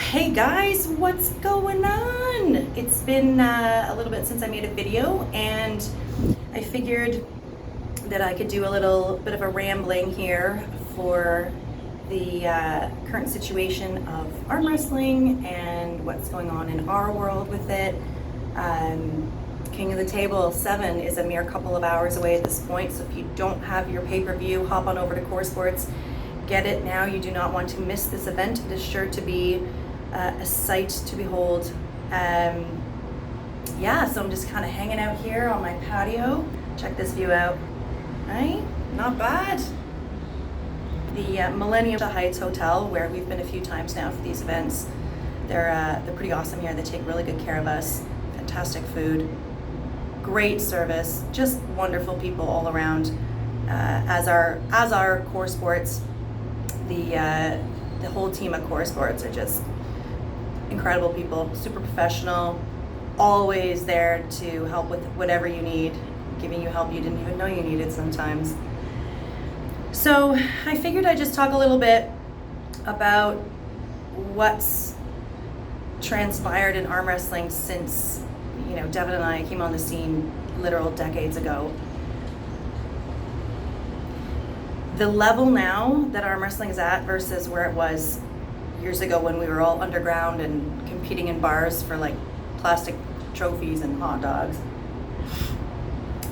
Hey guys, what's going on? It's been a little bit since I made a video, and I figured that I could do a little bit of a rambling here for the current situation of arm wrestling and what's going on in our world with it. King of the Table 7 is a mere couple of hours away at this point, so if you don't have your pay-per-view, hop on over to Core Sports. Get it now. You do not want to miss this event. It is sure to be a sight to behold. Yeah, so I'm just kind of hanging out here on my patio. Check this view out. Right? Not bad. The Millennium Heights Hotel, where we've been a few times now for these events. They're pretty awesome here. They take really good care of us. Fantastic food, great service, just wonderful people all around. As our Core Sports, the whole team at Core Sports are just incredible people, super professional, always there to help with whatever you need, giving you help you didn't even know you needed sometimes. So I figured I'd just talk a little bit about what's transpired in arm wrestling since, Devon and I came on the scene literal decades ago. The level now that arm wrestling is at versus where it was years ago when we were all underground and competing in bars for like plastic trophies and hot dogs.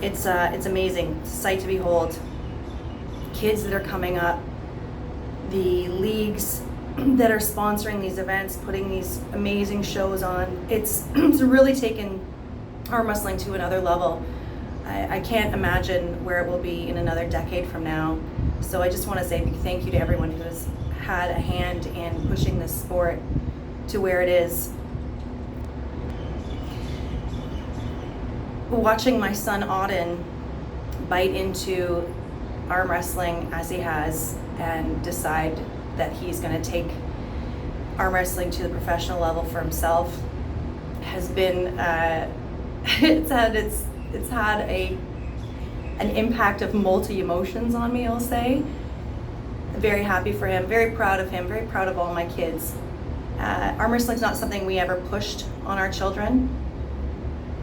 It's amazing. It's a sight to behold. Kids that are coming up, the leagues that are sponsoring these events, putting these amazing shows on. It's really taken arm wrestling to another level. I can't imagine where it will be in another decade from now. So I just want to say a big thank you to everyone who has had a hand in pushing this sport to where it is. Watching my son Auden bite into arm wrestling as he has and decide that he's going to take arm wrestling to the professional level for himself has been it's had an impact of multi emotions on me, I'll say. Very happy for him, very proud of him, very proud of all my kids. Arm wrestling is not something we ever pushed on our children.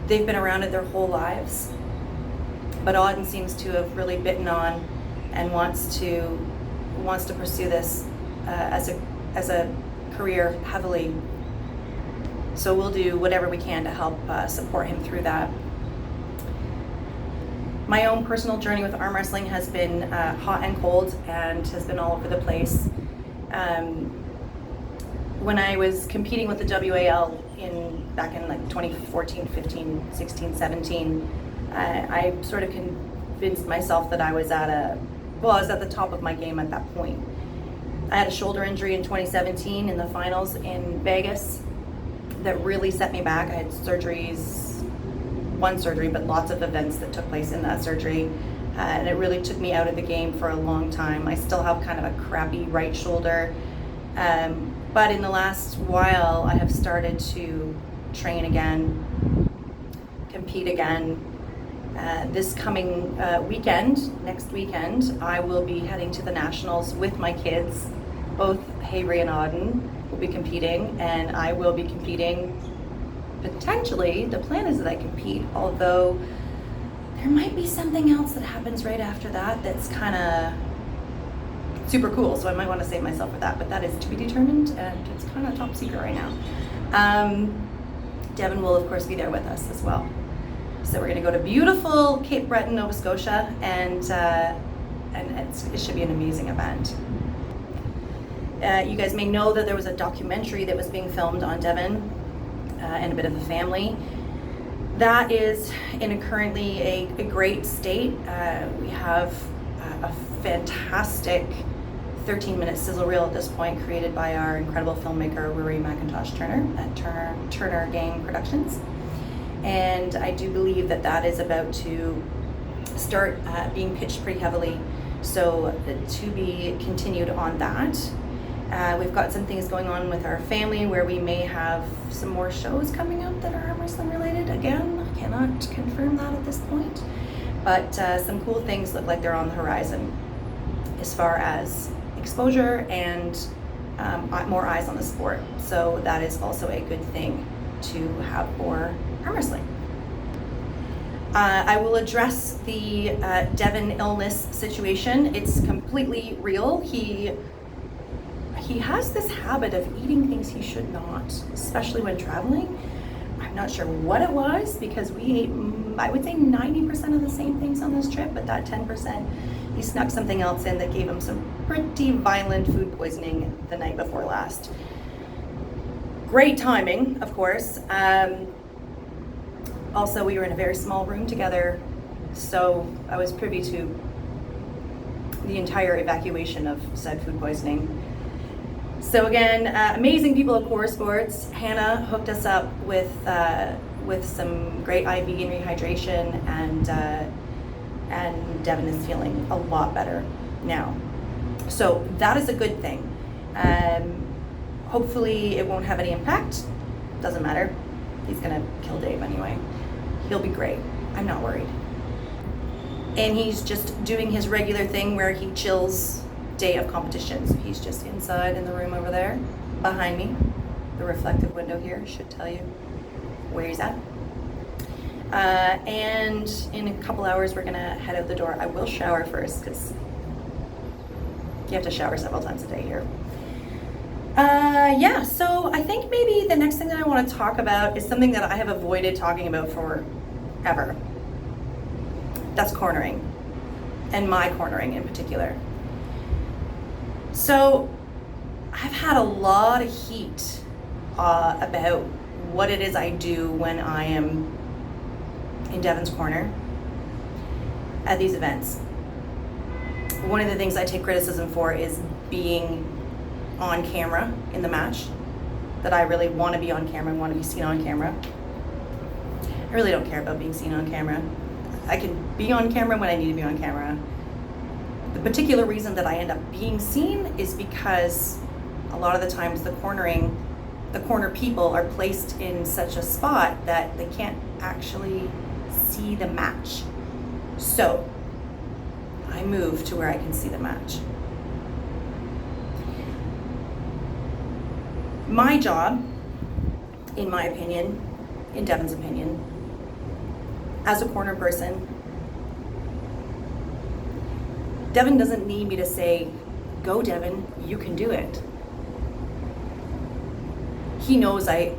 They've been around it their whole lives, but Auden seems to have really bitten on and wants to pursue this as a career heavily. So we'll do whatever we can to help support him through that. My own personal journey with arm wrestling has been hot and cold and has been all over the place. When I was competing with the WAL back in like 2014, 15, 16, 17, I sort of convinced myself that I was at the top of my game at that point. I had a shoulder injury in 2017 in the finals in Vegas that really set me back. I had one surgery, but lots of events that took place in that surgery. And it really took me out of the game for a long time. I still have kind of a crappy right shoulder. But in the last while, I have started to train again, compete again. This coming next weekend, I will be heading to the Nationals with my kids. Both Hayri and Auden will be competing, and I will be competing. Potentially, the plan is that I compete, although there might be something else that happens right after that that's kind of super cool, so I might want to save myself for that, but that is to be determined, and it's kind of top secret right now. Devon will, of course, be there with us as well. So we're going to go to beautiful Cape Breton, Nova Scotia, and it should be an amazing event. You guys may know that there was a documentary that was being filmed on Devon and a bit of a family. That is currently a great state. We have a fantastic 13-minute sizzle reel at this point, created by our incredible filmmaker Rory McIntosh Turner at Turner Gang Productions. And I do believe that is about to start being pitched pretty heavily. So to be continued on that. We've got some things going on with our family where we may have some more shows coming up that are arm wrestling related. Again, I cannot confirm that at this point, but some cool things look like they're on the horizon as far as exposure and more eyes on the sport. So that is also a good thing to have for arm wrestling. I will address the Devon illness situation. It's completely real. He has this habit of eating things he should not, especially when traveling. I'm not sure what it was, because we ate, I would say 90% of the same things on this trip, but that 10%, he snuck something else in that gave him some pretty violent food poisoning the night before last. Great timing, of course. Also, we were in a very small room together, so I was privy to the entire evacuation of said food poisoning. So again, amazing people at Core Sports. Hannah hooked us up with some great IV and rehydration, and Devon is feeling a lot better now. So that is a good thing. Hopefully it won't have any impact. Doesn't matter. He's gonna kill Dave anyway. He'll be great. I'm not worried. And he's just doing his regular thing where he chills day of competition. So he's just inside in the room over there behind me. The reflective window here should tell you where he's at. And in a couple hours we're gonna head out the door. I will shower first, because you have to shower several times a day here. Yeah, so I think maybe the next thing that I want to talk about is something that I have avoided talking about forever. That's cornering, and my cornering in particular. So I've had a lot of heat about what it is I do when I am in Devon's corner at these events. One of the things I take criticism for is being on camera in the match, that I really want to be on camera and want to be seen on camera. I really don't care about being seen on camera. I can be on camera when I need to be on camera. The particular reason that I end up being seen is because a lot of the times the corner people are placed in such a spot that they can't actually see the match. So I move to where I can see the match. My job, in my opinion, in Devon's opinion, as a corner person, Devon doesn't need me to say, "Go Devon, you can do it." He knows I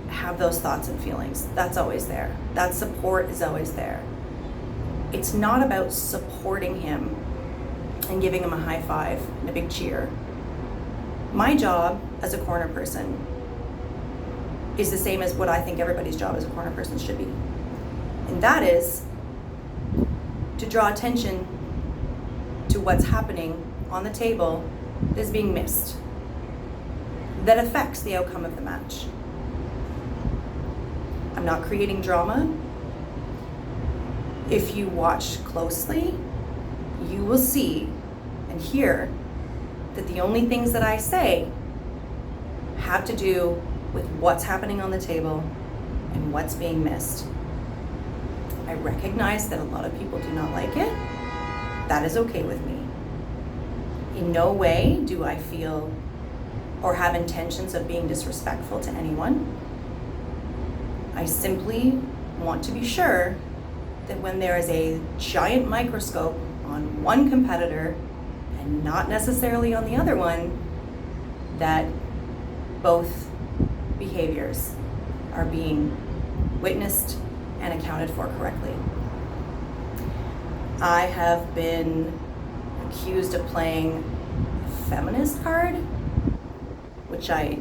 have those thoughts and feelings. That's always there. That support is always there. It's not about supporting him and giving him a high five and a big cheer. My job as a corner person is the same as what I think everybody's job as a corner person should be. And that is to draw attention to what's happening on the table that is being missed, that affects the outcome of the match. I'm not creating drama. If you watch closely, you will see and hear that the only things that I say have to do with what's happening on the table and what's being missed. I recognize that a lot of people do not like it. That is okay with me. In no way do I feel or have intentions of being disrespectful to anyone. I simply want to be sure that when there is a giant microscope on one competitor and not necessarily on the other one, that both behaviors are being witnessed and accounted for correctly. I have been accused of playing a feminist card, which I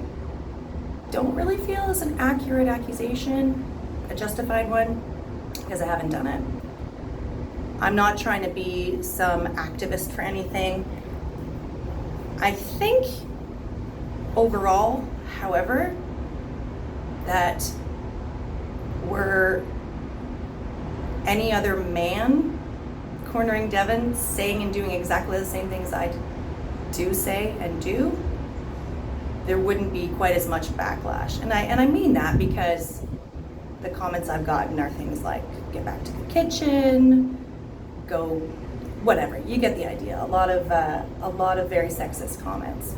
don't really feel is an accurate accusation, a justified one, because I haven't done it. I'm not trying to be some activist for anything. I think overall, however, that were any other man cornering Devon saying and doing exactly the same things I do say and do, there wouldn't be quite as much backlash. And I mean that because the comments I've gotten are things like, get back to the kitchen, go, whatever, you get the idea. A lot of very sexist comments.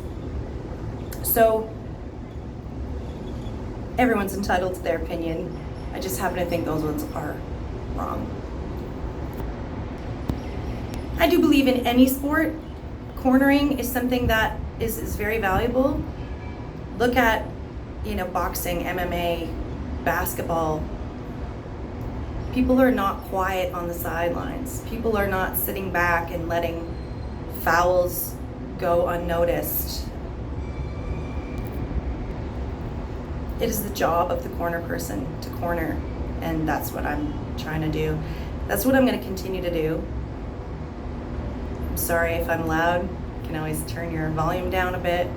So everyone's entitled to their opinion. I just happen to think those ones are wrong. I do believe in any sport, cornering is something that is very valuable. Look at, boxing, MMA, basketball. People are not quiet on the sidelines. People are not sitting back and letting fouls go unnoticed. It is the job of the corner person to corner, and that's what I'm trying to do. That's what I'm going to continue to do. I'm sorry if I'm loud. You can always turn your volume down a bit.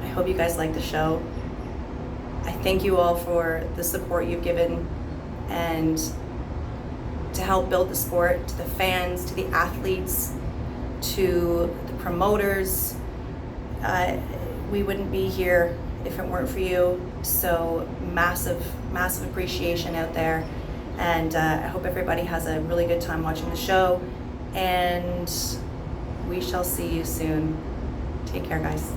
I hope you guys like the show. I thank you all for the support you've given and to help build the sport, to the fans, to the athletes, to the promoters. We wouldn't be here if it weren't for you. So massive, massive appreciation out there. And I hope everybody has a really good time watching the show. And we shall see you soon. Take care, guys.